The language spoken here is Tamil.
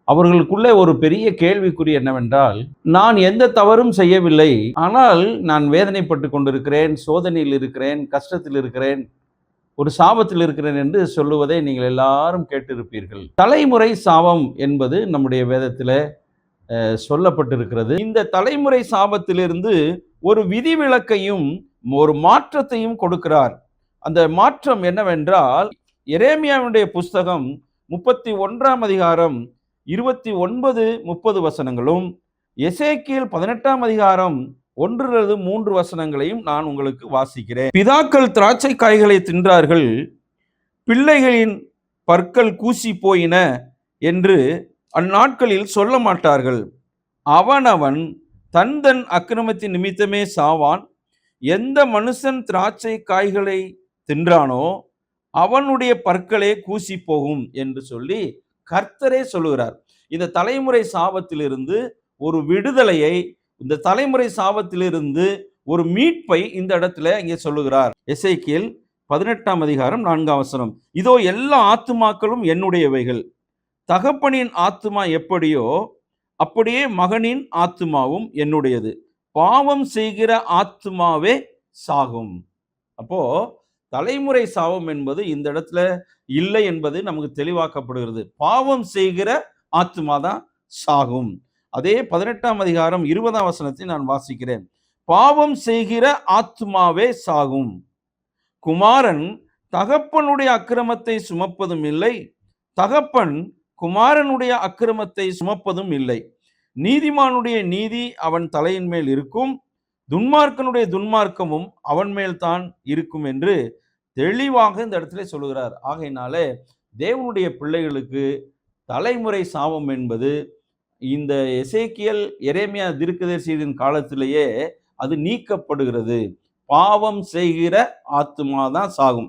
அவர்களுக்குள்ளே ஒரு பெரிய கேள்விக்குறி என்னவென்றால், நான் எந்த தவறும் செய்யவில்லை. ஆனால் நான் வேதனைப்பட்டுக் கொண்டிருக்கிறேன், சோதனையில் இருக்கிறேன், கஷ்டத்தில் இருக்கிறேன், ஒரு சாபத்தில் இருக்கிறேன் என்று சொல்லுவதை நீங்கள் எல்லாரும் கேட்டிருப்பீர்கள். தலைமுறை சாபம் என்பது நம்முடைய வேதத்திலே சொல்லப்பட்டிருக்கிறது. இந்த தலைமுறை சாபத்திலிருந்து ஒரு விதிவிலக்கையும், ஒரு மாற்றத்தையும் கொடுக்கிறார். அந்த மாற்றம் என்னவென்றால், எரேமியாவினுடைய புஸ்தகம் 31ஆம் அதிகாரம் 29, 30 வசனங்களும், எசேக்கியேல் 18ஆம் அதிகாரம் 1-3 வசனங்களையும் நான் உங்களுக்கு வாசிக்கிறேன். பிதாக்கள் திராட்சை காய்களை தின்றார்கள், பிள்ளைகளின் பற்கள் கூசி போயின என்று அந்நாட்களில் சொல்ல மாட்டார்கள். அவனவன் தன் தன் அக்கிரமத்தின் நிமித்தமே சாவான். எந்த மனுஷன் திராட்சை காய்களை தின்றானோ அவனுடைய பற்களே கூசி போகும் என்று சொல்லி கர்த்தரே சொல்லுகிறார். இந்த தலைமுறை சாபத்திலிருந்து ஒரு விடுதலையை, இந்த தலைமுறை சாபத்திலிருந்து ஒரு மீட்பை இந்த இடத்துல இங்கே சொல்லுகிறார். எசேக்கியேல் 18ஆம் அதிகாரம் 4ஆம் வசனம். இதோ எல்லா ஆத்துமாக்களும் என்னுடையவைகள், தகப்பனின் ஆத்துமா எப்படியோ அப்படியே மகனின் ஆத்துமாவும் என்னுடையது, பாவம் செய்கிற ஆத்துமாவே சாகும். அப்போ தலைமுறை சாபம் என்பது இந்த இடத்துல இல்லை என்பது நமக்கு தெளிவாக்கப்படுகிறது. பாவம் செய்கிற ஆத்துமா தான் சாகும். அதே 18ஆம் அதிகாரம் 20ஆம் வசனத்தை நான் வாசிக்கிறேன். பாவம் செய்கிற ஆத்துமாவே சாகும். குமாரன் தகப்பனுடைய அக்கிரமத்தை சுமப்பதும் இல்லை, தகப்பன் குமாரனுடைய அக்கிரமத்தை சுமப்பதும் இல்லை. நீதிமானுடைய நீதி அவன் தலையின் மேல் இருக்கும், துன்மார்க்கனுடைய துன்மார்க்கமும் அவன் மேல் தான் இருக்கும் என்று தெளிவாக இந்த இடத்துல சொல்லுகிறார். ஆகையினாலே தேவனுடைய பிள்ளைகளுக்கு தலைமுறை சாபம் என்பது இந்த எசேக்கியேல், எரேமியா தீர்க்கதரிசியின் காலத்திலேயே அது நீக்கப்படுகிறது. பாவம் செய்கிற ஆத்துமா தான் சாகும்.